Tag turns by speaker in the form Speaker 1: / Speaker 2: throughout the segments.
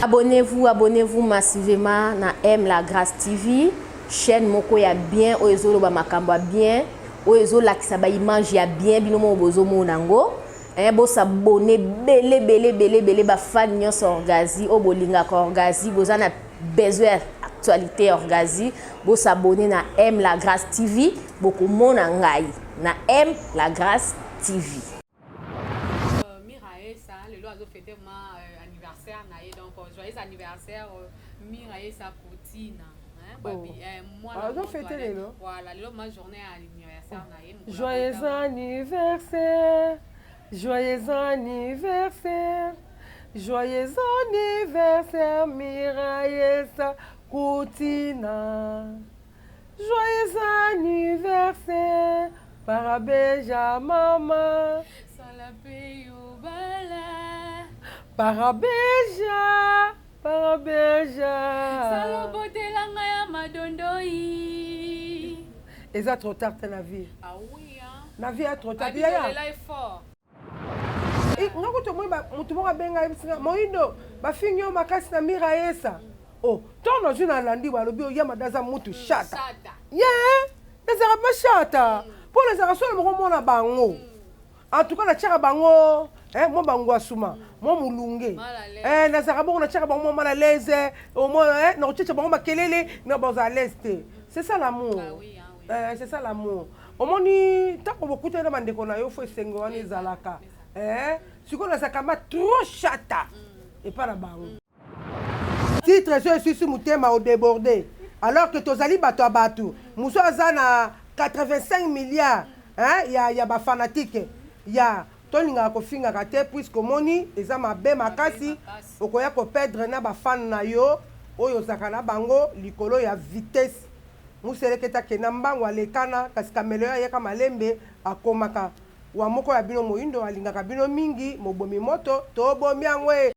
Speaker 1: abonnez-vous massivement na M La Grâce TV, chaîne moko ya bien, oezo ba makamba bien, oezo lakisa ba image ya bien binomo bozo monango. Bo s'abonner belé ba fan nyonso Orgazi, o bolinga ko Orgazi, bozana besoin actualité Orgazi, bo s'abonner na M La Grâce TV, beaucoup mona ngai na M La Grâce TV.
Speaker 2: Fêter mon anniversaire donc joyeux anniversaire Mirae sa Coutina moi voilà ma journée anniversaire
Speaker 3: joyeux anniversaire joyeux anniversaire joyeux anniversaire Mirae sa Coutina joyeux anniversaire Parabeja maman
Speaker 2: Salapeyo bala
Speaker 3: Parabeja, Parabeja.
Speaker 2: Salobote langa ya madondoi.
Speaker 3: Et ça trop tard dans la vie.
Speaker 2: Ah oui hein.
Speaker 3: La vie est trop tard.
Speaker 2: Il est là fort.
Speaker 3: Et on a tout le monde benga moindo ba finyo makasi na Mirae sa. Oh, tono juna landi wa lobi ya madaza mutu shata. Yeah, les arabes shata. Pour les arabes le moment na bango. En tout cas la tchara bango moi bango asuma moi mulunge na saka bongo na tchaka bango moi à l'aise au moins na tchaka bango makelele na boza à l'aise. C'est ça l'amour. C'est ça l'amour. Au moins ni ta ko bokuta na bandeko na yo fo sengo wana ezalaka siko na saka ma trop chata et pas la bango. Titre sur mutema au débordé alors que tozali bato abatu muso azana 85 milliards ya ba fanatique ya tolinga ko finga kate puisque moni eza mabe makasi okoya ko perdre na ba fan na yo oyo zakana bango likolo ya vitesse museleketa kena mbango alekana kasi kamelo ya ka malembe akomaka wa moko ya bino moindo alingaka bino mingi mobomi moto to bomi angwe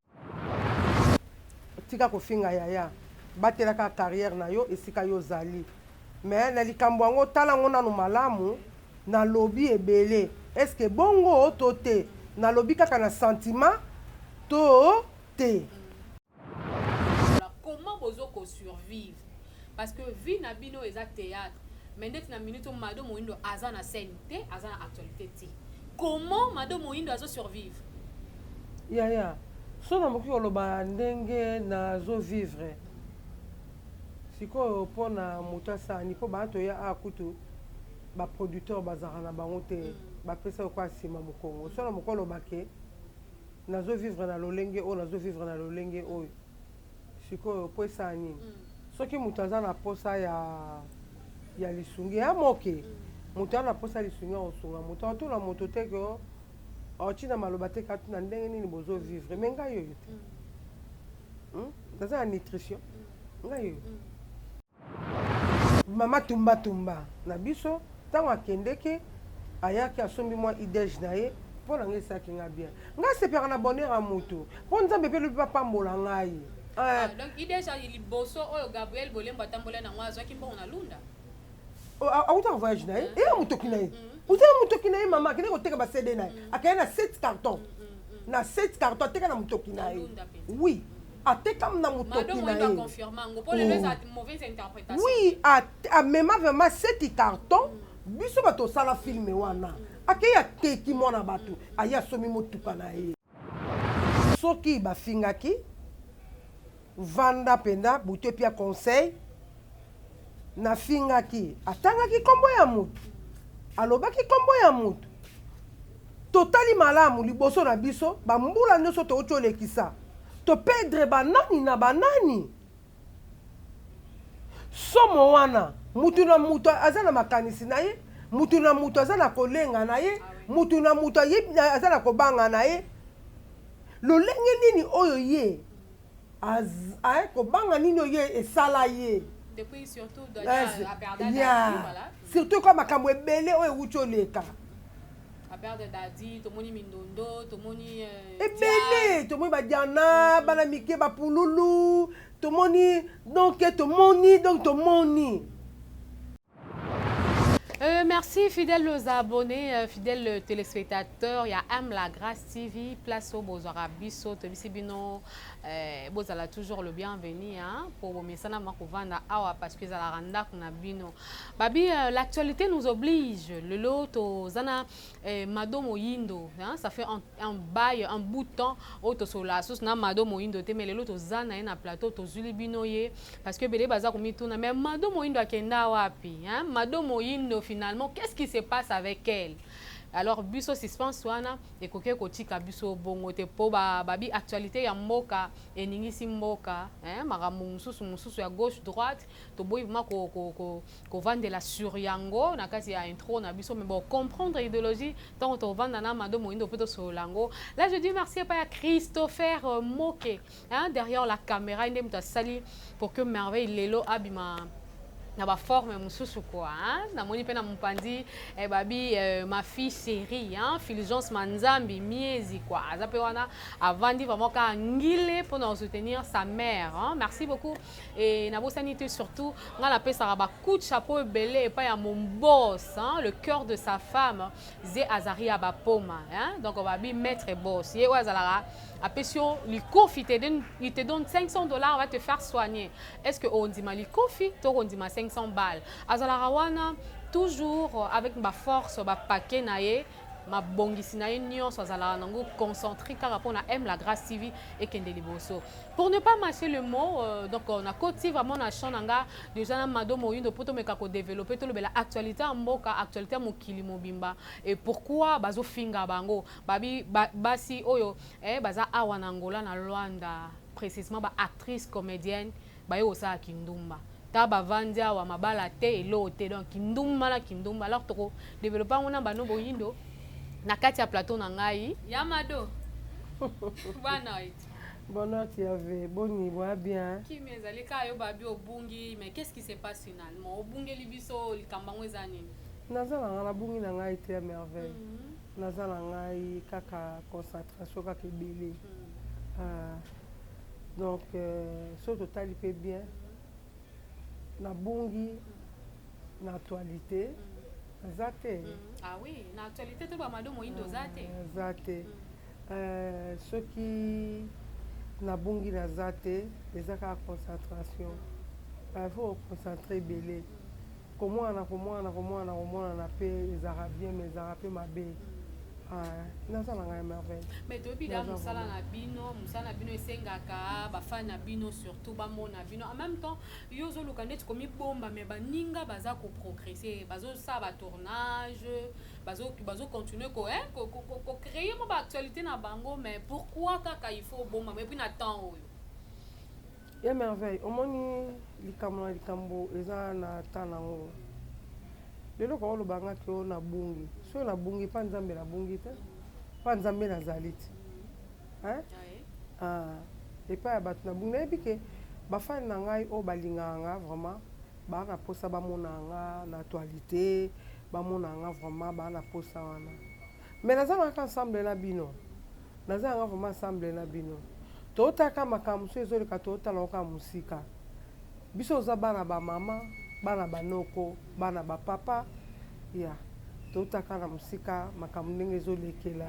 Speaker 3: tika ko finga ya batela ka carrière na yo esika yo zali mais na likambo ngo tala ngona no malamu na lobby ebele. Est-ce que bongo to te na lobby kaka na sentiment to te?
Speaker 2: Comment bozo ko survivre? Parce que vie na bino eza théâtre. Mais net na minute Mado Moindo aza na scène te, aza na actualité te. Comment Mado Moindo azo survivre?
Speaker 3: Ya. So na moki oloba ndenge na zo vivre. Siko pona mutasa ni po banto ya akutu ba producteur bazara na bango te. Bapesa kwa sima mokongo so na mokolo bake nazo vivre na lolenge o nazo vivre na lolenge o siko poesa nini soki mutaza na posa ya lisungi ya moke mutaza na posa lisungi osunga mutaza to na moto te ko otina maloba te ka tuna ndenge nini bozo vivre menga yo te daza na nutrition ngayo mama tumba na biso tango akendeke ayaki asombi mwa idej na ye mpo na ngai esaki nga bien ngai sepelaka na bonheur ya motu mpo nzambe mpe lobi bapambola ngai
Speaker 2: donc idej liboso oyo Gabriel Bolembo atambola nango azwaki mbongo na lunda
Speaker 3: autaka voyage na ye eya motoki na ye utaka motoki na ye mama akende koteka basede na ye akende na 7 carton na 7 carton ateka na motoki na ye oui ateka na motoki na ye oui amema vraiment 7 carton biso bato sala filme wana akeya teki mwana bato aya somi motuka na ye soki bafingaki vanda penda bute pia conseil na fingaki atangaki kombo ya mutu alobaki kombo ya mutu totali malamu liboso na biso bambula nyonso touti olekisa to perdre banani na banani somo wana mutu na mutu aza na makanisi na ye mutu na mutu aza na kolenga na ye mutu na mutu aza na kobanga na ye lolenge nini oyo ye kobanga nini oyo ye esala ye surtout kwa makambo ebele oyo ewuti oleka ebele tomoni badiana bana mike bapululu tomoni donc tomoni
Speaker 2: Merci, fidèles abonnés, fidèles téléspectateurs. Il y a M La Grâce TV, place au Bozora Bisso, Tebisibino. Vous allez toujours le bienvenu pour vos messages parce que la randa bino. Babi, l'actualité nous oblige. Le lot aux Zana Mado Moyindo, ça fait un bail, un bout de temps. Auto sur la sauce na Mado Moyindo, mais le lot aux Zana un plateau, aux Zulibinoye, parce que Bele Baza Komituna, mais Mado Moyindo a kenda wapi, Mado Moyindo finalement, qu'est-ce qui se passe avec elle? Alors, biso suspense wana ekoke kotika biso bongo te po babi actualité ya mboka eningisi mboka makambo mususu ya gauche droite to boyi ma ko vandela sur yango na kati ya intro na biso mais bon comprendre idéologie tant to vanda na Mado Moyindo plutôt sur lango. Là je dis merci à Christopher Moke derrière la caméra inde mutasali pour que merveille lelo abima na ba forme mususu quoi na moni pe na mpandi babi ma fille chérie Fulgence Manzambi miezi quoi azape wana avandi vraiment ka ngile pour nous soutenir sa mère merci beaucoup et na bosanité surtout nga la pesa ba coup de chapeau belé et pas ya mon boss le cœur de sa femme Zé Azaria Bapoma donc babi maître boss ye wazala Apesio, il te donne $500, on va te faire soigner. Est-ce que on dit mal kofi, on dit 500 balles. Azalarawana toujours avec ma force, ma paquet naie, ma bongisi naie nion, azala nango concentré car rapport à M La Grâce TV et Kendeli Bosso. Pour ne pas mâcher le mot, donc on a côté vraiment na chananga déjà Mado Moyindo poto me kako développer tout le bela actualité en mboka actualité mokili mobimba et pourquoi bazo finga bango babi basi oyo baza awa na Angola na Luanda précisément ba actrice comédienne bayo sa kindumba ta bavandia wa mabala te elote donc kindumba alors to développer on a bano Moyindo na kati ya plateau na ngai Yamado bana it.
Speaker 3: Bonne tu avais boni bois bien.
Speaker 2: Qui mes alika yo babi obungi mais qu'est-ce qui se passe finalement obungi libiso likambango ezani
Speaker 3: nazala na bungi na ngai te merveille nazala ngai kaka concentration kaka belé donc ce total il fait bien na bungi na actualité zate
Speaker 2: ah oui na actualité to ba Mado Moyindo zate
Speaker 3: ce qui na bungi na zate ezaka concentration il faut concentrer belé comment on a pe ezaka bien mais ezaka pe mabe nazala ngai merveille
Speaker 2: mais depuis là musala na bino esengaka bafana na bino surtout bamona bino en même temps yo zoluka neti komi bomba mais baninga baza ko progresser bazo sa ba tournage bazo continuer ko créer mo ba actualité na bango mais pourquoi kaka il faut bomba mais puis na temps oyo
Speaker 3: ya merveille omoni likambo eza na temps nango lelo ko lobanga ko na bungi so na bungi pa nzambe na bungi te pa nzambe na zaliti et pas bat na bungi na bike ba fan na ngai o balinganga vraiment ba na posa ba monanga na actualité ba monanga vraiment ba na posa wana mais nazanga ensemble na bino nazanga vraiment ensemble na bino totaka makambo so ezoleka totala ka musika biso za bana ba mama bana banoko bana ba papa ya totaka na musika makambo ndenge ezolekela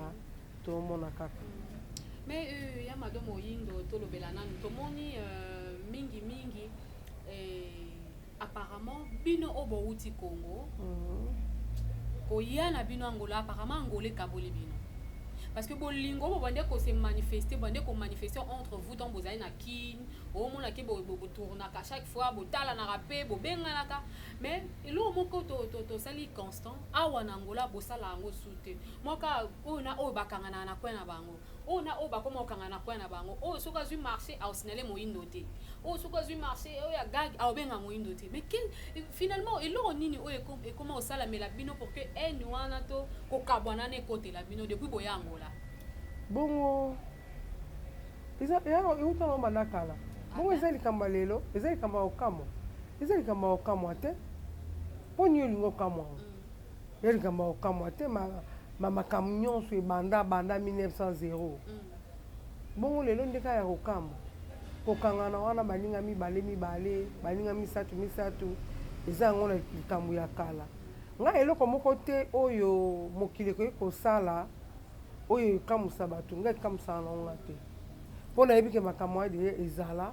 Speaker 3: tomona kaka
Speaker 2: mais ya Mado Moyindo tolobela nanu tomoni mingi apparemment bino obo uti Congo koya na bino Angola apparemment Angola kaboli bino parce que bolingo bo bande ko se manifester entre vous dans bozali na kin o mona ke bo tourna ka chaque fois bo tala na rapé bo benga naka mais ilo moko to sali constant awa na Angola bo sala ngo soute moka ona o bakangana na kwena bango ona o bakoma okangana kwena bango o soka zu marché au signalé Moyindo te o soka zu marché o ya gag au benga Moyindo te mais finalement ilo nini o e comment osala mais la bino pour que en wana to ko kabwana ne côté la bino depuis boya Angola
Speaker 3: bongo iza ya uta no manakala bongo ezali kamba lelo ezali kamba okamo ate poni lingo kamo ezali kamba okamo ate mama camion so banda 1900 bongo lelo ndeka ya okamo kokangana wana baninga mibale baninga misatu eza ngona likambo ya kala nga eloko moko te oyo mokili koki kosala oyo ekamusa bato nga ekamusala nango nga te mpo nayebi ke makambo wana deja ezala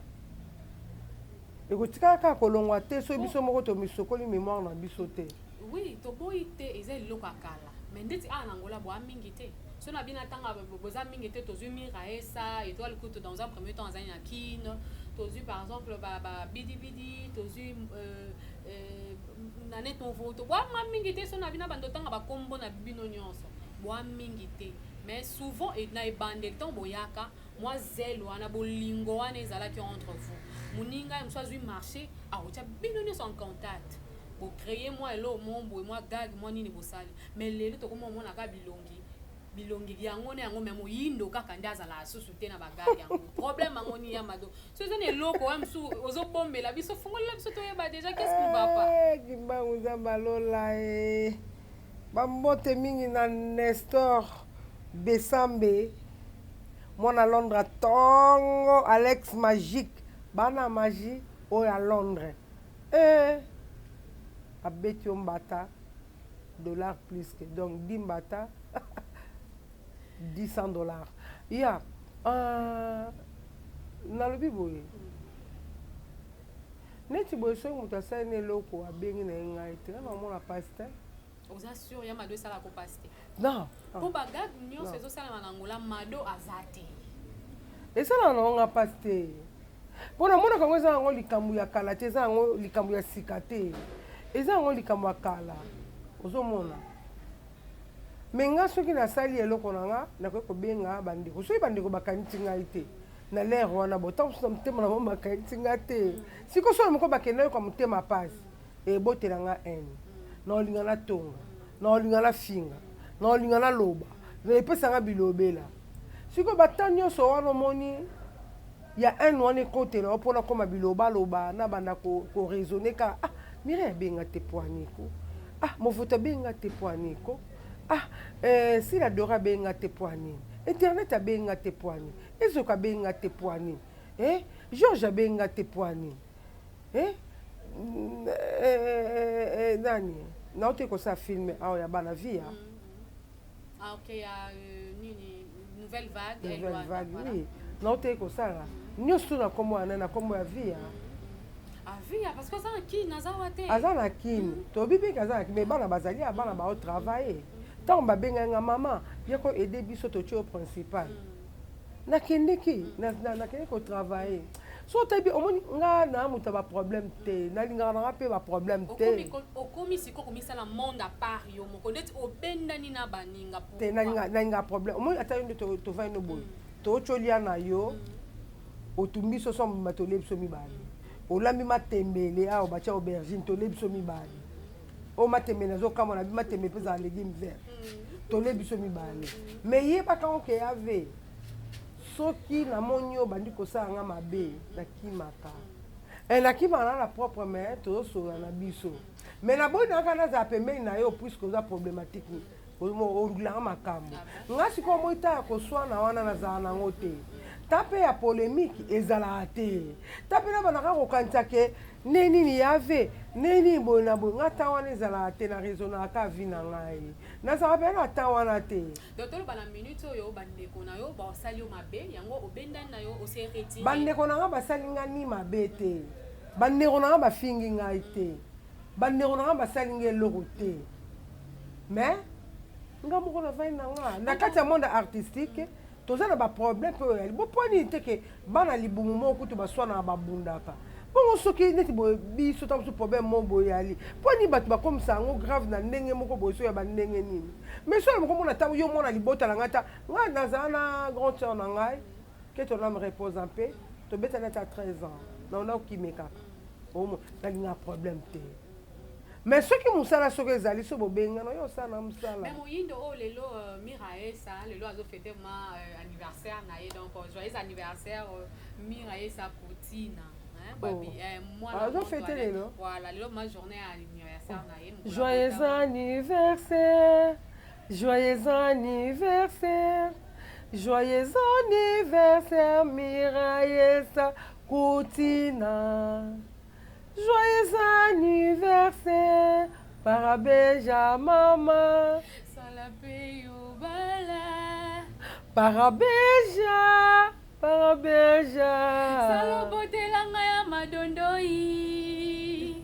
Speaker 3: ekotikala kaka kolongwa te so biso moko tomisokoli mémoire na biso te.
Speaker 2: Oui, toboyi te eza eloko ya kala mais ndeti awa na Angola boya mingi te so na bino ntanga boza mingi te tozwi Miraesa étoile kutu dans un premier temps azali na kine tozwi par exemple bidibidi tozwi na net movoto boya mingi te so na bino bando tanga bakombo na bino nyonso boya mingi te mais souvent na ebandeli ntango boyaka mwa zelo wana bolingo wana ezalaki entre vous moninga ye mosu azwi marché akotia bino nyonso en contact bocreye mwa elo mombo mwa gag mwa nini bosali mais lelo tokomona kaka bilongi yango na yango me moyindo kaka nde azala asusu te na bagage yango problème yango ni ya mado so eza na eloko wa mosu ozobombela biso fungolela biso toyeba déjà qu'est-ce qui va pas
Speaker 3: kimbangu nzambe alola bambote mingi na Nestor Besambe mwana Londres tongo Alex Magique bana magie oyo à Londres abeti yo mbata $, plus que donc 10 mbata $100 ya nalobi boye neti boye soki moto asali na eloko abengi na ye ngai te nga namona pasi te
Speaker 2: oza sûr ya mado esala ko pasi te
Speaker 3: non
Speaker 2: mpo bagage nyonso ezosalama na Angola mado aza te
Speaker 3: esalama nango nga pasi te mpo namonaka yango eza yango likambo ya kala te eza yango likambo ya sika te eza yango likambo ya kala ozomona me nga soki nasali eloko na nga nakoki kobenga bandeko soki bandeko bakanisi ngai te na lere wana botango mosusu na motema na bango bakanisi nga te sikoyo solo moko bakende yoka motema pasi ebotela nga ene na olinga na tonga na olinga na finga na olinga na loba na epesa nga bilobela sikoyo bata nyonso wana omoni ya ene wana ekotela mpona koma bilobaloba na banda koraisonne kaka mire abenga te poaniko movuto abenga te poaniko si la dora abenga te poanini internet abenga te poanini ezoka abenga te poanini George abenga te poanini nani naote kosala filme awa ya bana via
Speaker 2: ok ya nini nouvelle
Speaker 3: vague oui naote kosala nyonso na kombo wana na kombo ya via
Speaker 2: avia parce que aza na kini aza wa te
Speaker 3: aza na kini tobibiki aza na kini me bana bazali ya bana baotravaille ntango babengai nga mama yako ede biso totie au principal nakendeki nakendeki kotravaille so otayebi omoni nga na moto baproblème te nalingaka nanga mpe baproblème te
Speaker 2: okomi siko komisala monde à part yo moko ndeti obendani na baninga
Speaker 3: te nalingaka problème omoni ata yo nde tovai no boye toocolia na yo otumbi so sombima tolebi so mibale olambi matembele awa batia aubergine tolebi so mibale o matembele nazokamwa bi matembele mpe ezala légume vert tolebi so mibale me yebaka oke yave soki namoni oyo bandi kosala nga mabe nakimaka nakimaka na propre mai tozosola na biso me naboyi naka nazala pembeni na yo puiske oza problématique olulanga makambo nga sikoyo moi ta ya koswana wana nazala nango te ta mpe ya polémique ezalaka te ta mpe na banaka kokanisa ke nde nini yave nde nini boye na boye nga ta wana ezalaka te na raisonnaka vi na ngai nazala mpe na ta wana te
Speaker 2: donc toloba na minute oyo bandeko na yo basali yo mabe yango obendani na yo ose retire
Speaker 3: bandeko na nga basali nga ni mabe te bandeko na nga bafingi ngai te bandeko na nga basali nga eloko te mais nga moko navai na nga na kati ya monde artistique toza na baproblème mpe oyo bopo nini te ke bana libumu moko kutu baswanaka babundaka bongo soki neti boye biso ta mosu problème moko boyali mpo nini bato bakomisa yango grave na ndenge moko boye so ya bandenge nini mais soki mokomona ntango yo mona libota na ngai ta ngai nazala na grand sœur na ngai ke ton âme repose en paix tobetani ata 13 ans naona okimekaka nalingaka problème te mais soki mosala soki ezali so bobengana yo osala na mosala
Speaker 2: mais moyindo oyo lelo Miraesa lelo azofete ma anniversaire na ye donc joyeux anniversaire Miraesa Potina
Speaker 3: azofete lelo
Speaker 2: voilà lelo ma journée ya anniversaire na ye
Speaker 3: joyeux anniversaire joyeux anniversaire joyeux anniversaire Miraesa Potina joyeux anniversaire Parabeja mama.
Speaker 2: Salapeyo bala.
Speaker 3: Parabeja. Parabeja.
Speaker 2: Salobotelanga ya madondoi.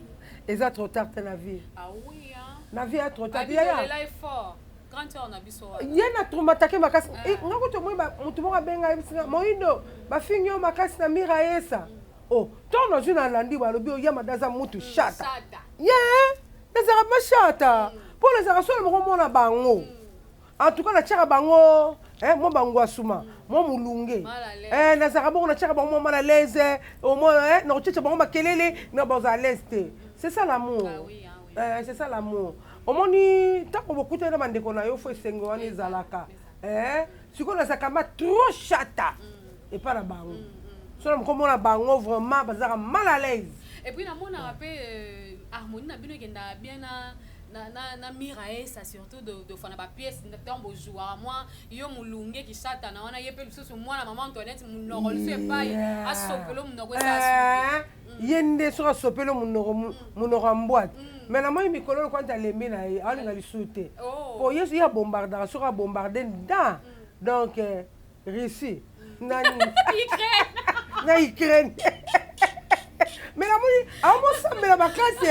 Speaker 3: Et ça trop tard dans la vie.
Speaker 2: Ah oui, hein.
Speaker 3: La vie est trop tard.
Speaker 2: Il y a là est fort. Quand on a biso.
Speaker 3: Il y a na traumatisé makasi. Ngako to moi ba mutu mo benga ibsinga moindo ba finyo makasi na mira esa. Oh, tono juna landi ba lobi o ya madaza mutu shata. Yeah. Ezara ma shata. Pour les araso mo mona bango. En tout cas na tchaka bango, mo bango asuma, mo mulunge. Na zara bongo na tchaka bango mo mala leze, au moins na tchaka bango makelele na boza leste. C'est ça l'amour.
Speaker 2: Ah oui, ah oui.
Speaker 3: C'est ça l'amour. Omoni tako bokuta na bandeko na yo fo esengo wana ezalaka. Siko na sakama trop chata. Et pas la bango. Solo mkomo na bango vraiment bazaka mal à l'aise.
Speaker 2: Et puis na mona rappel harmonie na bino kenda bien na mirae ça surtout de fana ba pièce ntambo joie moi yo mulunge ki chata na wana yepe lususu mwana maman Antoinette munoko lusu epai asopelo munoko esa
Speaker 3: yende so asopelo munoko mbwat. Mais na moi mikolo quand ta lembi na alinga lisute. Po yesu ya bombardera so ka bombarder dedans. Donc Russie na Ukraine. Mais la moni amo sambela bakasi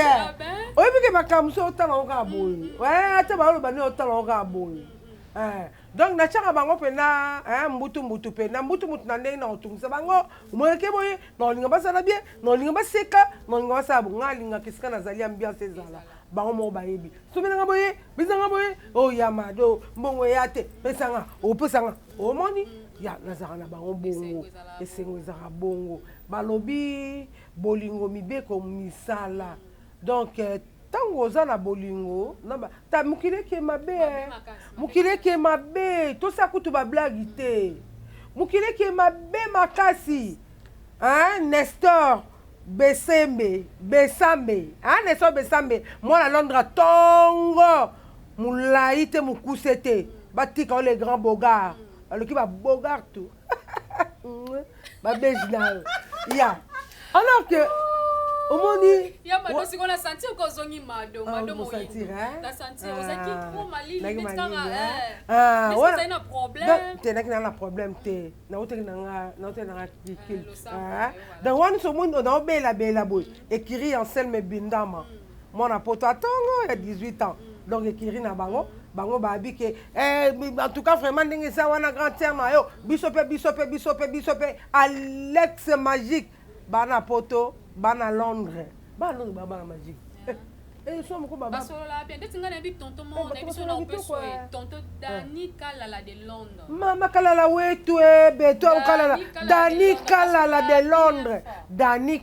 Speaker 3: oyebi ke makamso otala oka boyi ata ba loba ne otala oka boyi donc na chaka bango pena mbutu pena mbutu na ndenge na otungisa bango moyeke boye na olinga basala bien na olinga baseka na olinga basala bonga linga kisika nazali ambiance ezala bango moko bayebi sobenanga boye bizanga boye o yamado mbongo yate pesanga opesanga omoni ya nazaka na bango bongo esengo ezaka bongo balobi bolingo mibeko misala donc tango oza na bolingo ta mokili eke mabe mokili eke mabe tosa kutu bablagi te mokili eke mabe makasi Nestor Besambe Nestor Besambe mwana Londres tongo molai te mokuse te batika les grands bogards aloki babogard tout babege na ya alors que omoni
Speaker 2: ya mado siko na sentir ko zongi mado mo sentir na sentir ozaki trop malili betanga mais ça na problème
Speaker 3: te na problème te na ote na kikil donc wani so mundo na obela boy écrit en selme bindama mona poto atongo ya 18 ans donc écrit na bango babi ke en tout cas vraiment ndenge ça wana grand terme yo bisope Alex magique bana poto bana Londres bana magique so moko baba
Speaker 2: solo la bien detinga na bi tonton mo na biso na opeso tonton Dani Kalala de Londres
Speaker 3: mama Kalala wetu beto Kalala Dani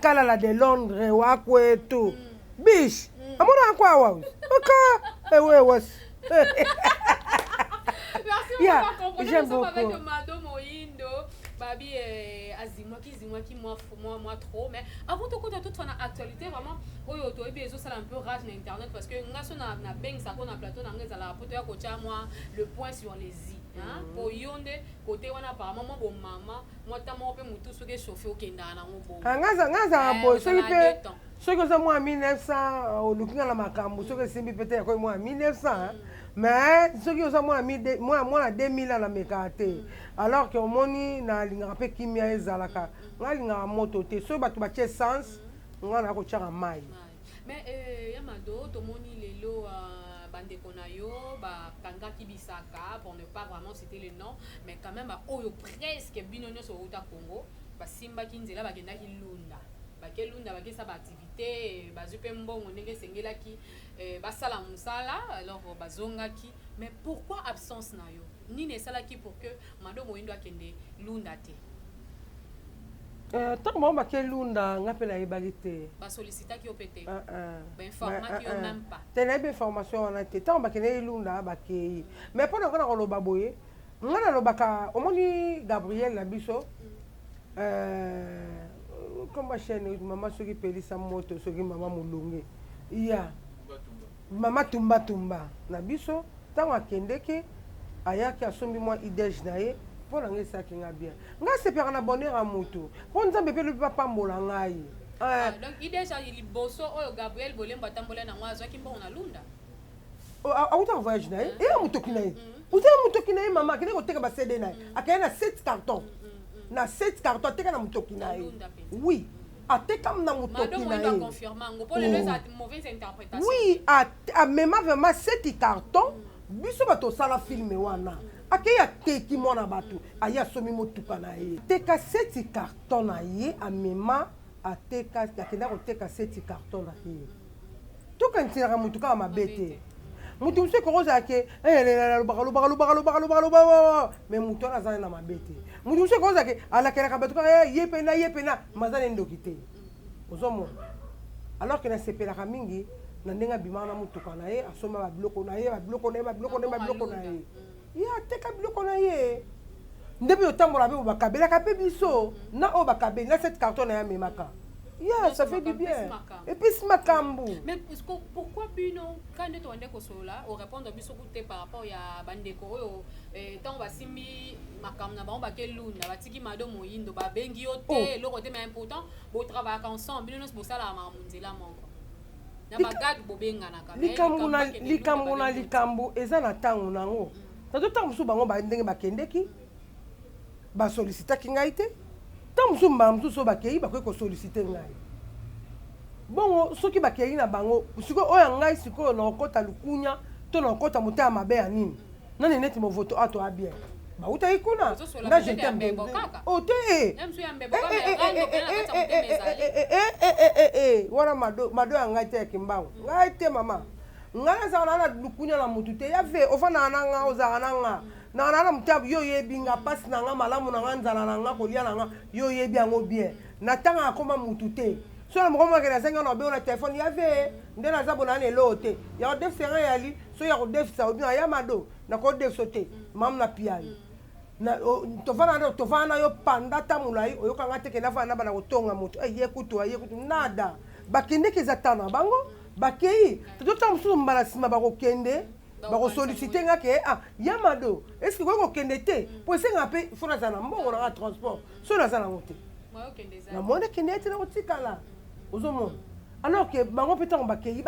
Speaker 3: Kalala de Londres wakwetu bish amona kwa wa oka ewe was
Speaker 2: merci beaucoup. J'aime beaucoup. Avec Mado Moindo, Babi azimwa qui moi trop, mais avant tout de toute actualité vraiment oyo et bien ça un peu rage sur internet parce que ngaso na beng ça qu'on a plateau na ngeza la poto ya kocha moi le point sur les i hein pour yonde côté wana apparemment mon bon maman moi ta mo pe mutu soke chauffer au kenda na ngo
Speaker 3: ngaza boy soki oza mwa 1900 olukinga na makambo soki esimbi pete yakoyi mwa 1900 mais soki oza mwana 2000 na meka te alors que omoni nalingaka mpe kimia ezalaka nga alingaka moto te soki bato batie essence nga na kotiaka mai
Speaker 2: mais ya mado tomoni lelo bandeko na yo bakangaki bisaka pour ne pas vraiment citer le nom mais quand même oyo presque bino nyonso outa Congo basimbaki nzela bakendaki lunda bakelunda bakesa baactivité bazwi mpe mbongo ndenge esengelaki basala mosala alors bazongaki mais pourquoi absence na yo nini esalaki pour que Mado Moindo akende lunda te
Speaker 3: ntango bango bake lunda nga mpe nayebaki te
Speaker 2: basollicitaki yo mpe te bainformaki yo même pas
Speaker 3: te nayebi information wana te ntango bakendeki lunda bakei mais mpo nango na koloba boye nga nalobaka omoni Gabriel na biso comme chaîne maman soki pelisa moto soki mama mulunge iya mama tumba na biso ntango akendeki ayaki asombi mwa idege na ye mpo na nga esaki nga bien nga sepelaka na bonheur ya motu mpo nzambe mpe lobi bapambola ngai
Speaker 2: Donc il déjà il bosso o Gabriel Bolemba tambola na mwazo kimba on alunda.
Speaker 3: Autant voyage na e mutoki na e. Uza mutoki na e mama kene ko teka ba CD na. Akaya na 7 cartons. Na 7 cartons teka na mutoki na e. Oui. Ateka na mutoki na e.
Speaker 2: Pour les mauvaises interprétations.
Speaker 3: Oui, même vraiment 7 cartons. Biso bato sala filme wana. Akaya teki mona bato. Aya somi motuka na e. Teka 7 cartons na ye amema ateka akenda ko teka 7 cartons na ye. Tuka ntina mutuka mabete. Mutu mse koza ke mais mutu na zana na mabete. Mutu mse koza ke ala kera kabatuka yepena mazana ndokite. Ozomo. Alors que na sepela mingi na ndenga bimana mutuka na ye asoma ba biloko na ye ya teka biloko na ye ndebi otambola be bakabela kape biso na o bakabela na cette carton na ya memaka ya ça fait du bien et puis makambu.
Speaker 2: Mais pourquoi bino quand on est kosola on répond biso côté par rapport ya bandeko oyo tant basimi makambu na ba kelunda batiki mado moyindo ba bengi yote le côté mais important bo travailler ensemble bino nos bosala mamunzela moko.
Speaker 3: likambo eza na ntango nango nazo ntango mosusu bango ndenge bakendeki basolicitaki ngai te ntango mosusu mbala mosusu bakei bakoki kosolicite ngai bongo soki bakei na bango sikoyo oyo ngai sikoyo nakokɔta lukunya to nakokɔta motema mabe ya nini nani neti movoto ato abien bautaki kuna nga jetembe ote wana mado ya ngai te ya kimbangu ngai te mama ngai nazala na lukunya na mutu te ya ve ofandaka na nga ozala na nga nakana na motabu yo oyebi nga mpasi na nga malamu na nga nzala na nga kolia na nga yo oyebi yango bien na ntango akoma mutu te so na moko moke nazangi wana obeo na telefone ya ve nde naza bona lelo te ya kodefisa nga yali so ya kodefisa obina ya mado nakodefiso te mamu na piani tovana na yo panda ta molai oyokanga teke navana na bana kotonga moto ye kutu nada bakendeki eza ta na bango bakei totota mosusu mbala nsima bakokende bakosolicite nga ke ya mado eske koki kokende te po esenga mpe fo naza na mbongo nanga transport so naza nango te namoni ekende ete nakotikala ozomona alors que bango mpe ntango bakei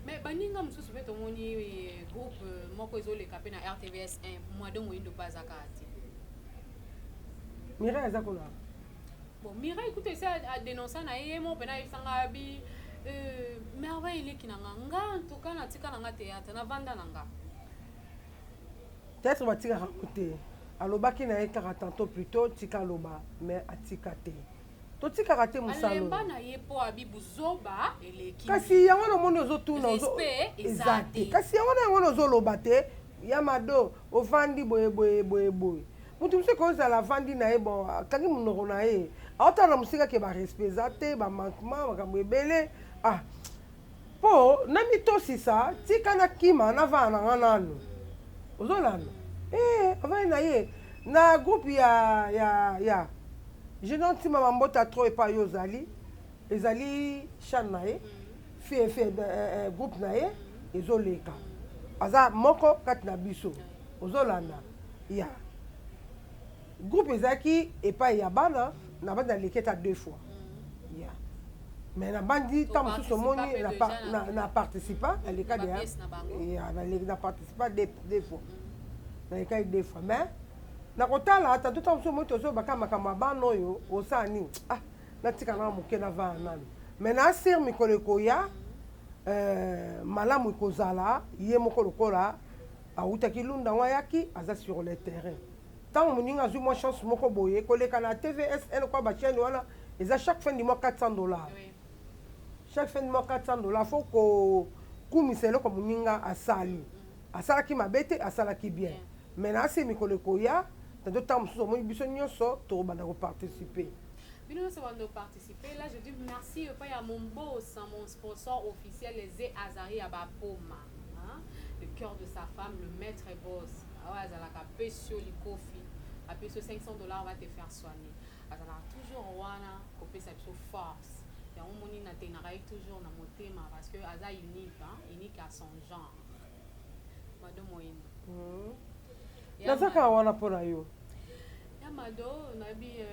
Speaker 2: mais baninga mosusu mpe tomoni groupe moko ezoleka mpe na RTVS 1 mwado moyindo mpe azaka ati
Speaker 3: Mireille eza kuna
Speaker 2: bon Mireille écoute ça a dénoncé na ye mo pena ifanga bi merveille ile kinanga nga en tout cas na tika nanga théâtre na vanda nanga
Speaker 3: peut-être batika raconter alobaki na ye kaka tantôt plutôt tika loba mais atika te to tika raté musalo
Speaker 2: alemba na ye po abibu zoba eleki
Speaker 3: kasi yango na moni ozotuna ezate kasi yango na ozoloba te ya mado ofandi boye mutu mse kozala vandi na ye bon akangi monoko na ye aotala na mosika ke barespect eza te bamanquement makambo ebele mpo na mitosisa tika na kima navana nanga nanu ozolanda avani na ye na groupe ya jeune ntima bambota tro epai yo ezali chane na ye fie groupe na ye ezoleka aza moko kati na biso ozolanda ya groupe ezalaki epai ya bana na bandi aleketa 2 fois ya mais na bandi ntango mosusu omoni na participa naleka na participa 2 fois nalekaki 2 fois mais nakotala tatu ntango mosusu omoni tozobaka makambo ya bana oyo osala nini natika nanga moke navana nani mais nasir mikolo ekoya malamu ekozala ye moko lokola awutaki lunda ngo ayaki aza sur le terrain tant moninga azwi mwa chance moko boye koleka na TVSN kwa bachaine wana eza chaque fin du mois $400 chaque fin du mois $400 faut ko kumisa eloko moninga asalaki mabe te asalaki bien mais na asi mikolo ekoya tando ntango mosusu omoni biso nyonso tokobanda koparticiper
Speaker 2: bino nyonso banda koparticiper là je dis merci epai ya mon boss mon sponsor officiel les Azari ya bapoma le cœur de sa femme le maître boss azalaka pesio likofi apesio $500 on va te faire soigner azalaka toujours wana kopesa biso force yango moni na tenaka ye toujours na motema parce que aza unique à son genre mado moyindo
Speaker 3: nazaka wana mpona yo
Speaker 2: ya mado nayebi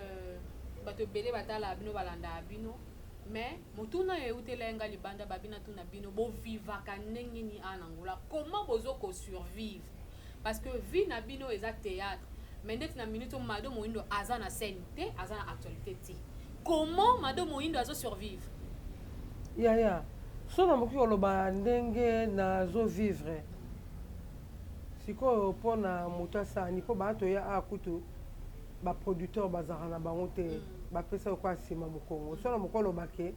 Speaker 2: bato ebele batala bino balanda bino mais motuna eutelenga libanda babina tuna bino bo vivaka ndenge ni anangola comment bozo ko survivre parce que vie na bino eza théâtre mais ndeti na minute Mado Moindo aza na scène te aza na actualité ti comment Mado Moindo azo survivre
Speaker 3: ya so na moki koloba ndenge nazo vivre sikoyo mpona moto asani mpo bato ya akutu baproducteur bazalaka na bango te bapesa yo kwa nsima mokongo so na moko olobake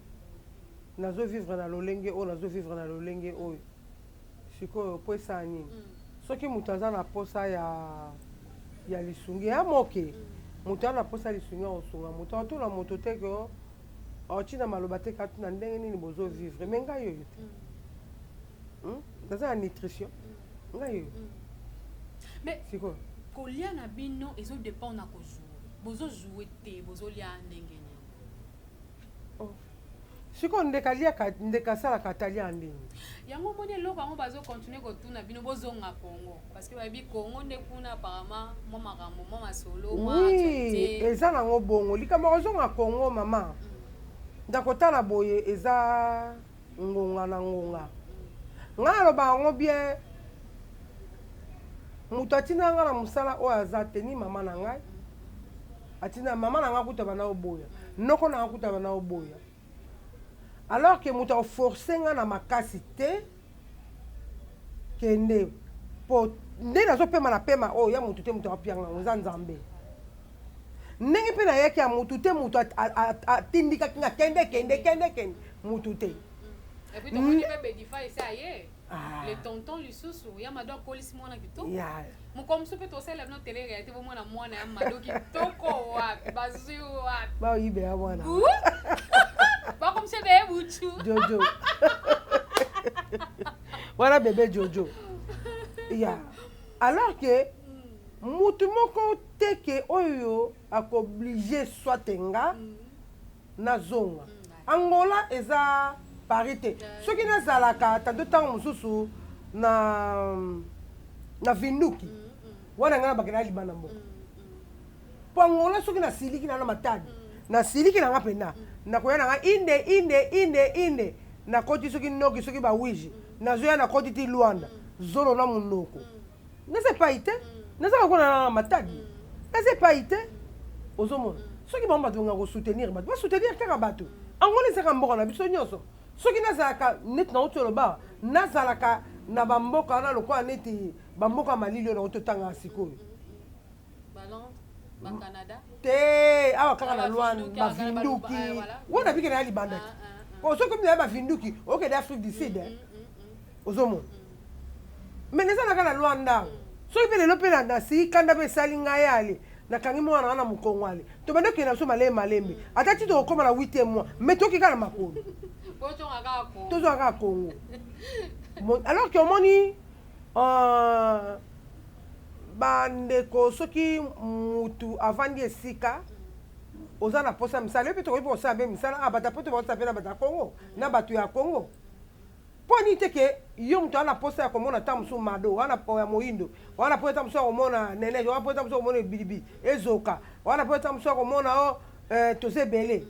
Speaker 3: nazo vivre na lolenge oyo nazo vivre na lolenge oyo sikoyo po esala nini soki moto aza na posa ya lisungi ya moke moto aza na posa ya lisungi ya kosunga moto atuna moto te ke aotina maloba te katuna ndenge nini bozo vivre me ngai oyo te naza na nutrition ngai oyo
Speaker 2: mais
Speaker 3: sikoyo
Speaker 2: kolia na bino ezo dépend na kozwa bozo jouer te bozo lia ndenge nini
Speaker 3: sikoyo ndeka asalaka atalia ndenge
Speaker 2: yango moni eloko yango bazo continuer kotuna bino bozonga Congo parce que bayebi Congo nde kuna apparemment mwa makambo mwa masolo
Speaker 3: oui eza nango bongo likambo kozonga Congo mama ndakotala boye eza ngonga na ngonga ngai aloba yango bien moto atina nga na mosala oyo aza te ni mama na ngai atina mama na ngai akuta bana oboya noko na ngai akuta bana oboya alors que moto aforce nga na makasi te kende po nde nazopema na pema oyo ya motu te moto apianga ngo eza nzambe ndenge mpe nayaki ya motu te moto atindikaki nga kende motu te
Speaker 2: et puis tomoni pe bedifa ese aye le tonton lisusu ya Mado akolisi mwana kitoko mokomso mpe toseleve no tele réalité bomona mwana ya Mado kitoko wapi bazwi wapi
Speaker 3: baoyibe ya mwana
Speaker 2: bakomse beye buchu
Speaker 3: jojo wana bebe jojo ya alors que mutu moko teke oyo akoblige soit nga nazonga Angola eza parité soki nazalaka tando ntango mosusu na vinduki wana nga na bakela libana mboka po Angola soki nasiliki na matadi nasiliki nanga mpena nakoya nanga inde nakoti soki noki soki bawiji nazoya nakoti ti Luanda zolo na munoko naza epai te nazaka kona na matadi naza epai te ozomona soki bango bato nga kosoutenir bato basoutenir kaka bato Angola ezaka mboka na biso nyonso soki nazalaka neti na oti oloba nazalaka na bamboka wana lokola neti bamboka malili oyo na ototanga sikoyo te awa kaka na Luanda bavinduki wana bike na ya libanda te po soki mina ya bavinduki okende Afrique du Sud ozomona me nezalaka na Luanda soki mpe lelo mpe na sikanda mpe esali ngai ale nakangi mwana wana mokongo ale tobande okende na biso malembe ata ti tokokóma na 8e mois me tokika na makolo tozwaka Congo alors que omoni bandeko soki mutu avandi esika oza na posa misala yo mpe tokoki mpe kosala mpe misala bato po tobakosala mpe na bato ya Congo na bato ya Congo mpo nini te ke yo moto wana posa ya komona ta mosusu Mado wana ya Moindo wana po eta mosusu ya komona Neneje wana po eta mosusu ya komona Ebilibi ezoka wana po eta mosusu ya komona toza ebele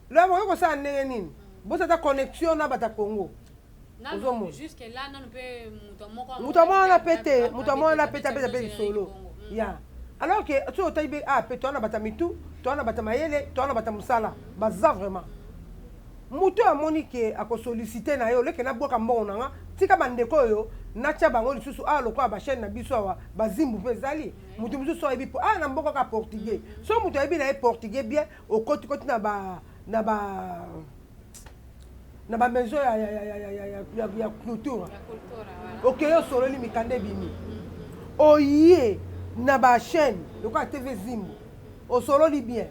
Speaker 3: lo bokoki kosala ndenge nini bosata connexion na bato ya Congo moto amwana mpe te moto amwana mpe te apesa mpe lisolo ya alors que soki otali mpe mpe towana bata mitu towana bata mayele towana bata mosala baza vraiment moto amoni ke akosolicite na yo leke nabwaka mbongo nanga tika bandeko oyo natya bango lisusu lokola bachaine na biso awa bazimbu mpe ezali moto mosusu ayebi po na mboka kaka portugais so moto ayebi na ye portugais bien okotikoti na bamaison ya culture okeye osololi mikanda ebimi oye na bachaine lokola tv zimbu osololi bien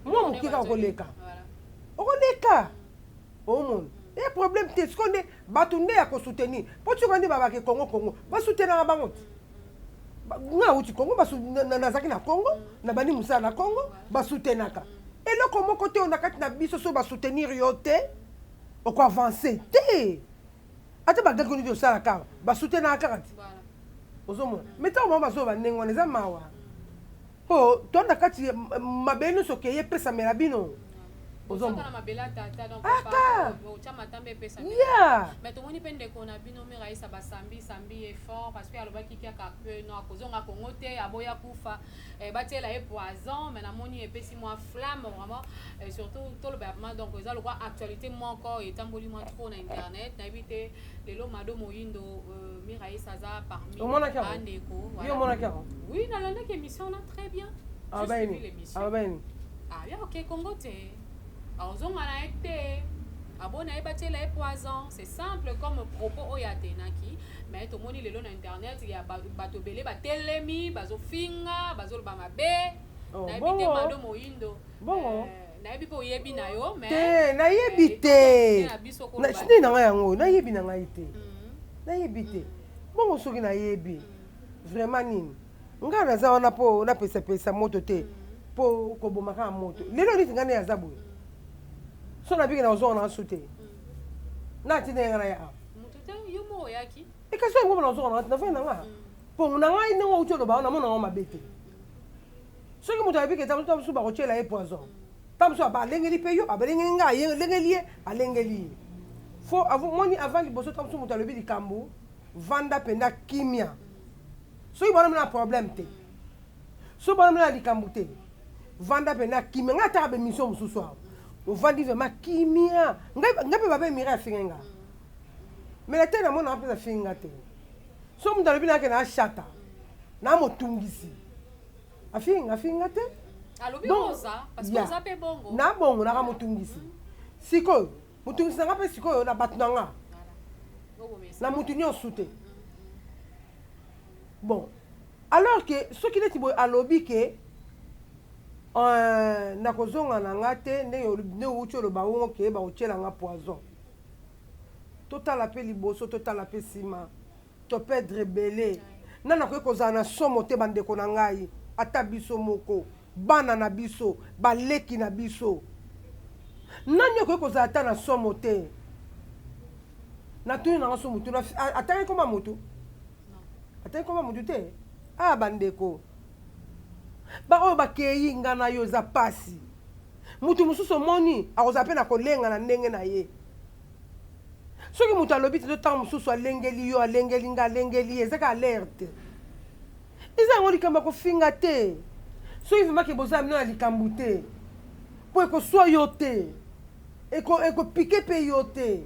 Speaker 3: mwa mokika okoleka omona e problème te siko nde bato nde ya kosoutenir mpo tiko nde babake kongo basoutenaka bango ti nga auti kongo nazalaki na kongo na bandi mosala na kongo basoutenaka eloko moko te ona kati na biso so basoutenir yo te okoavance te ata bagaki nini osalaka awa basoutenaka kaka ti ozomona me ntango bango bazoba ndenge wana eza mawa mpo tonda kati mabe nyonso okeye epesamela bino
Speaker 2: Ozomona mabela tata donc
Speaker 3: ata
Speaker 2: ocha matambe pesa
Speaker 3: yeah
Speaker 2: mais to moni pende ko na bino mi raisa ba sambi effort parce que alobaki kia ka peu no akozonga kongo te aboya kufa batiela e poison mais na moni epesi moi flamme vraiment surtout tout le vraiment donc eza le quoi actualité moi encore etamboli moi trop na internet na éviter lelo mado moyindo mi raisa za parmi andeko
Speaker 3: voilà yo mona karo
Speaker 2: oui na landa que émission là très bien
Speaker 3: ah ben
Speaker 2: ah bien OK Congo te azonga na été abona e batiela e poison c'est simple comme propos oyatenaki mais to moni lelo na internet ya bato belé ba telemi bazofinga bazoloba mabe na ebite mado moyindo
Speaker 3: bon
Speaker 2: na ebi po yebi na yo mais
Speaker 3: te na yebi te na sini na nga yango na yebi na nga ite na yebi te bon soki na yebi vraiment nini nga naza wana po na pesa moto te po ko bomaka moto lelo niti ngane ya zabu so na biki na ozo na sute na ti na ya
Speaker 2: moto te yo mo yaki
Speaker 3: e ka so ngo na ozo na fe na nga po na nga ine ngo ucho do ba na mo na mabete so ki moto ya biki tamu tamu ba ko chela e poison tamu so ba lengeli pe yo abalenge nga ye lengeli alengeli fo moni avant liboso tamu so moto alobi likambo vanda penda kimia so ki bana na problème te so bana na likambo te vanda penda kimia nga ta be mission mususu awo ovandi vraiment kimia ngape babe mira finga mais la tena mona apesa finga te so munda lobi na ke na shata na motungisi afinga te
Speaker 2: alobi oza parce que oza pe bongo
Speaker 3: na bongo na motungisi siko motungisi na pe siko na batu nga na mutu nyonso te bon alors que ce qui est boy alobi ke na kozonga na nga te ne uchi oloba ngo ke ba ochela nga poison totala pe liboso totala pe sima to perdre belé nana ko kozana na somo te bandeko na ngai ata biso moko bana na biso baleki na biso nani ko kozana ata na somo te na tuni na somo tu na ata ko mamutu ata ko mamutu te bandeko ba oyo bakeyi nga na yo za pasi mutu mususu moni akoza pe na kolenga na ndenge na ye soki mutu alobi te ntango mosusu alengeli yo alengeli nga alengeli ye ezaka alerte eza yango likambo kofinga te soki vimaki bozala mino na likambo te mpo ekoswa yo te ekopike mpe yo te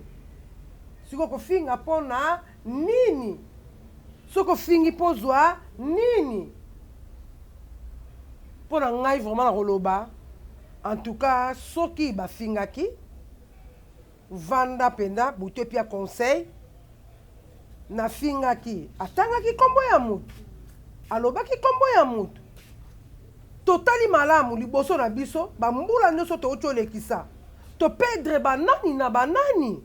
Speaker 3: siko kofinga mpo na nini soki ofingi mpo zwa nini mpo na ngai vraiment na koloba en tout cas soki bafingaki vanda penda bute pia conseil nafingaki atangaki kombo ya mutu alobaki kombo ya mutu totali malamu liboso na biso bambula nyonso touti olekisa topedre banani na banani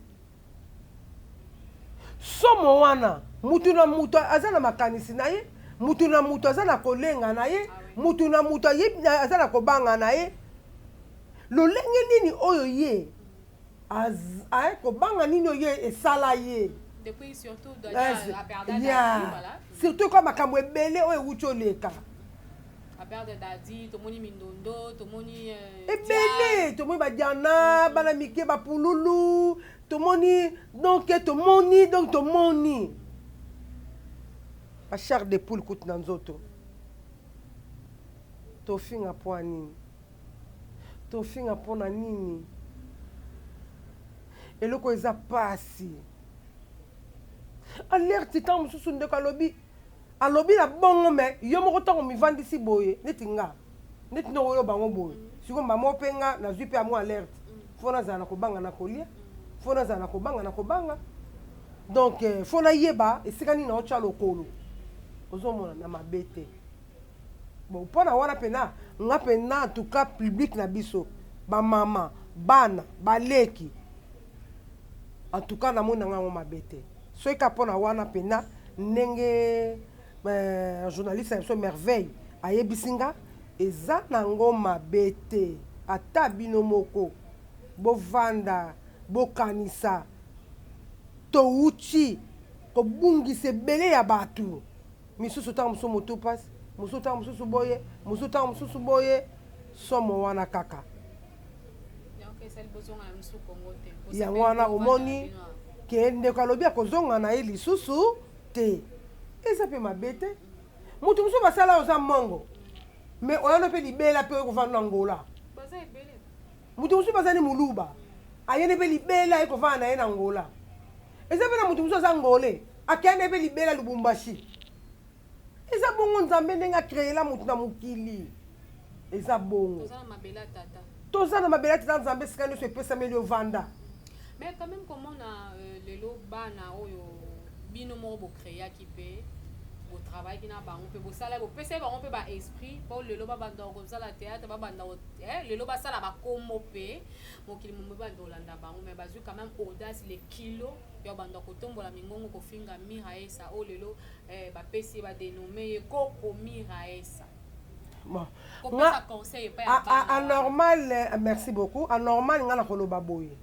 Speaker 3: somo wana mutu na mutu aza na makanisi na ye mutu na mutu aza na kolenga na ye mutu na mutu aza na kobanga na ye lolenge nini oyo ye kobanga nini oyo ye esala ye surtout kwa makambo ebele oyo ewuti oleka ebele tomoni badiana bana mike bapululu tomoni donc tomoni bachar de poule kuti na nzoto tofinga mpo ya nini tofinga mpo na nini eloko eza pasi alerte ntango mosusu ndeko alobi na bongo me yo moko ntango mivandisi boye neti nga neti ndenge oyo bango boye sikoyo mbamo mpe nga nazwi mpe amo alerte fo nazala na kobanga na kolia fo nazala na kobanga na kobanga donc fo nayeba esika nini naotya lokolo ozomona na mabe te bon mpo na wana mpena nga mpena en tout cas public na biso bamama bana baleki en tout cas namoni na nga yango mabe te soki ka mpo na wana mpena ndenge journaliste na biso merveille ayebisi nga eza nango mabe te ata bino moko bovanda bokanisa touti kobungisa ebele ya bato misusu ntango mosusu motu pasi mosusu ntango mosusu boye mosusu ntango mosusu boye somo wana kaka yango wana omoni ke ndeko alobi akozonga na ye lisusu te eza mpe mabe te moto mosusu basala oza mongo me oyano mpe libela mpe oyekovanda na ngola moto mosusu bazali moluba ayende mpe libela ekovanda na ye na ngola eza mpe na moto mosusu aza ngole akende mpe libela lubumbashi eza bongo nzambe ndenge akreela motu na mokili eza bongo toza na mabela tata nzambe esika nyonso epesameli ovanda.
Speaker 2: Mais quand même comment on a lelo bana oyo bino mo bo créer qui pe au travail qui na bango pe bo sala bo pese bango pe ba esprit pour lelo ba banda ko sala théâtre ba banda lelo ba sala ba komo pe mo kili mo ba ndolanda bango mais bazu quand même audace les kilos yo banda ko tombola mingongo ko finga miraesa o lelo ba pese ba dénommer koko miraesa.
Speaker 3: Bon. Anormal, merci beaucoup. Anormal, on a le baboye.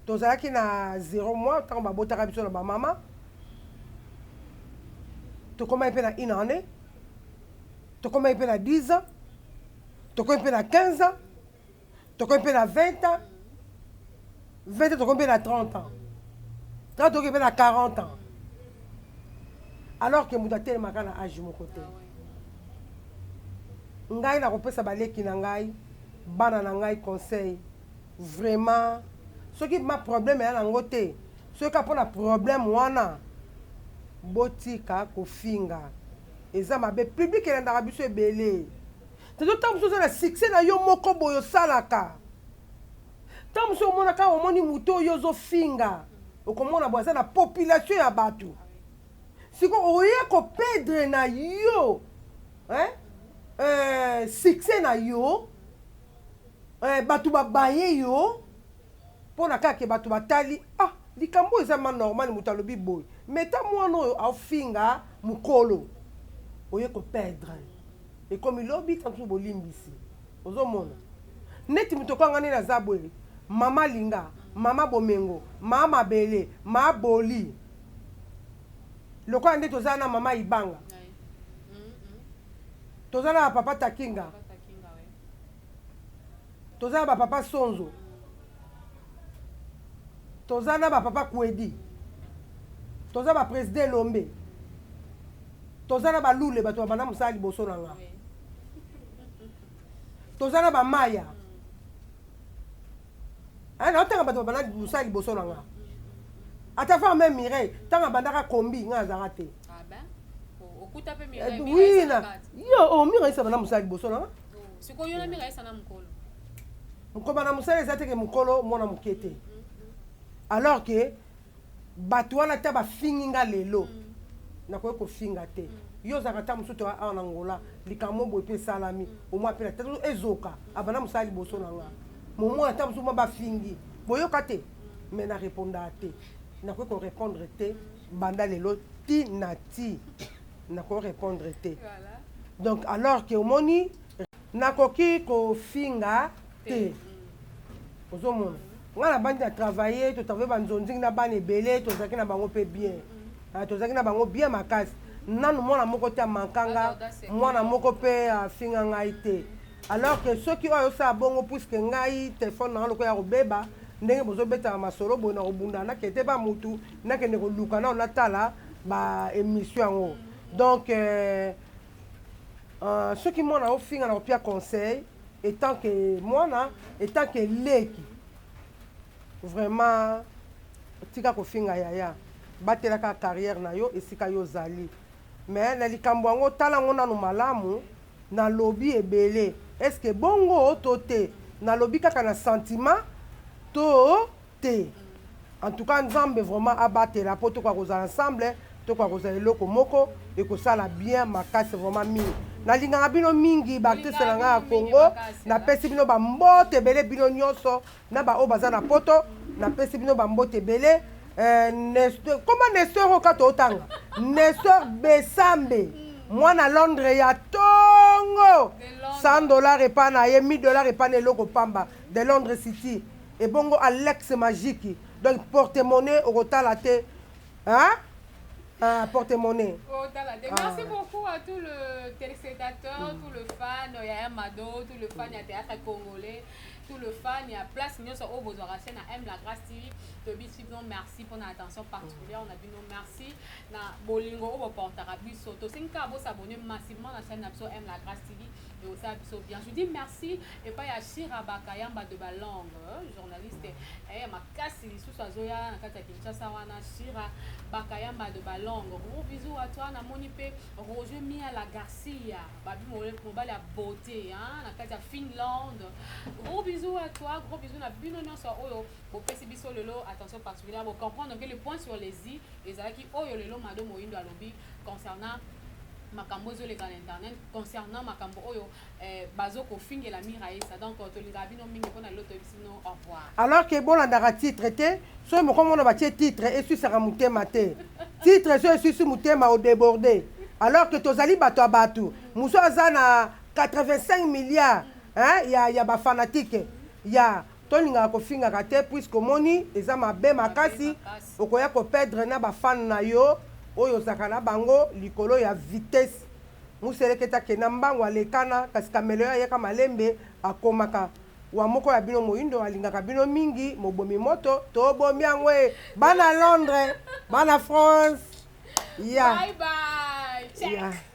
Speaker 3: Tozalaki na 0 mois, tant que babota rabito na ba maman. To comment il peut na 1 année. To comment il peut na 10 ans. To comment il peut na 15 ans. To comment il peut na 20 ans. 20 ans, to comment il peut na 30 ans. 30 ans, to comment il peut na 40 ans. Alors que mutatel makana âge mon côté. Ngai na kopesa baleki na ngai bana na ngai conseil vraiment soki ma problème ya nango te soki apona problème wana botika kofinga eza mabe public elendaka biso ebele tezo ntango mosusu oza na succès na yo moko boyo osalaka ntango mosusu omonaka omoni moto oyo ozofinga okomona bo aza na population ya bato siko oye kopedre na yo succès na yo bato babaye yo mpona kaka bato batali likambo eza ma normal moto alobi boye mais ta mwana oyo afinga mokolo oye kopedre ekomi lobi tantu bolimbisi ozomona neti moto kwanga nini aza boye mama linga mama bomengo mama mabele mama boli lokola nde toza na mama ibanga toza na papa takinga toza na bapapa sonzo toza na bapapa kwedi toza baprésident lombe toza na balule bato babanda mosala liboso na nga toza na bamaya naotanga bato babanda mosala liboso na nga ata fa même mireille ntango abandaka kombi nga azaka te oui na yo mira isa bana musali boso na
Speaker 2: siko yo na mira isa na mukolo
Speaker 3: mukoma na musali eza teke mukolo mona mukete alors que bato wana ta bafingi nga lelo nakoki kofinga te yo ozalaka ta mosusu awa na ngola likambo boye mpe esalami omwa mpe na ta ezoka abanda mosala liboso na nga momona ta mosusu mwa bafingi boyoka te me na répondaka te nakoki korépondre te banda lelo ti na ti nakoki répondre te donc alors que omoni nakoki kofinga te ozomona nga na bandi ya travailler totravaille banzonzingi na bana ebele tozalaki na bango mpe bien tozalaki na bango bien makasi nanu mwana moko te amankanga mwana moko mpe afinga ngai te alors que soki oyo osala bongo puiske ngai telefone nanga lokola ya kobeba ndenge bozobetaka masolo boye na kobunda nakete ba mutu nakende koluka nao natala baémission yango donc soki mwana ofinga na kopia conseil etant que mwana etant que leki vraiment tika kofinga yaya batelaka carrière na yo esika yo zali mais na likambo yango tala ngo nanu malamu na lobi ebele est-ce que bongo to te na lobi kaka na sentiment to te en tout cas nzambe vraiment abatela po tokoka kozala ensemble tokoka kozala eloko moko ekosala bien makasi vraiment mingi nalingaka bino mingi baartiste na ngai ya Congo napesi bino bambote ebele bino nyonso na baoyo baza na poto napesi bino bambote ebele koma Nestor oka tootanga Nestor Besambe mwana Londres ya tongo $100 epa na ye $1000 epa na eloko pamba de Londres City ebongo Alex Magique donc porte-monnaie okotala te porte-monnaie.
Speaker 2: Merci beaucoup à tout le téléspectateur, tout le fan Yaya Mado, tout le fan du théâtre congolais. tout le fan, il y a place, nous sommes au Bozora chaîne à M la Grâce TV. Merci pour l'attention particulière. On a dit non merci. Na Bolingo au Portarabi Soto. C'est un cas pour s'abonner massivement à la chaîne M la Grâce TV. Et aussi à bien. Je dis merci. Et pas à Shira Bakayamba de Balang, journaliste. Et ma casse, il sous sa zoya, na kata Kinshasa wana Shira Bakayamba de Balang. Gros bisous à toi, na monipe Roger Mia la Garcia. Babi Mobile à beauté, hein, na kata Finlande. Gros bisous à toi, gros bisous na Binonion sur Oyo. Au PCBiso Lelo, attention particulière, vous comprenez que les points sur les i, les qui Oyo Lelo Mado Moindo Alobi concernant Makambo les dans internet, concernant Makambo Oyo, Bazoko Fing et la Miraïsa. Donc, Tolingabino Mingi pour l'autre sinon au revoir.
Speaker 3: Alors que bon, on a titre, soit mon commande va titre et sur sa moutée maté. Titre, soit sur moutée ma au débordé. Alors que Tozali Bato à Batou, Mousso Azana 85 milliards, hein, il y a des fanatiques, il y a. Toninga ko finga kate puisque moni eza mabe makasi okoya ko perdre na ba fan na yo oyo zakana bango likolo ya vitesse museleketa kena mbango alekana kasi kamelo ya yaka malembe akomaka wa moko ya bino moindo alingaka bino mingi mobomi moto to bomi angwe bana Londres bana France
Speaker 2: Bye bye.
Speaker 3: Yeah.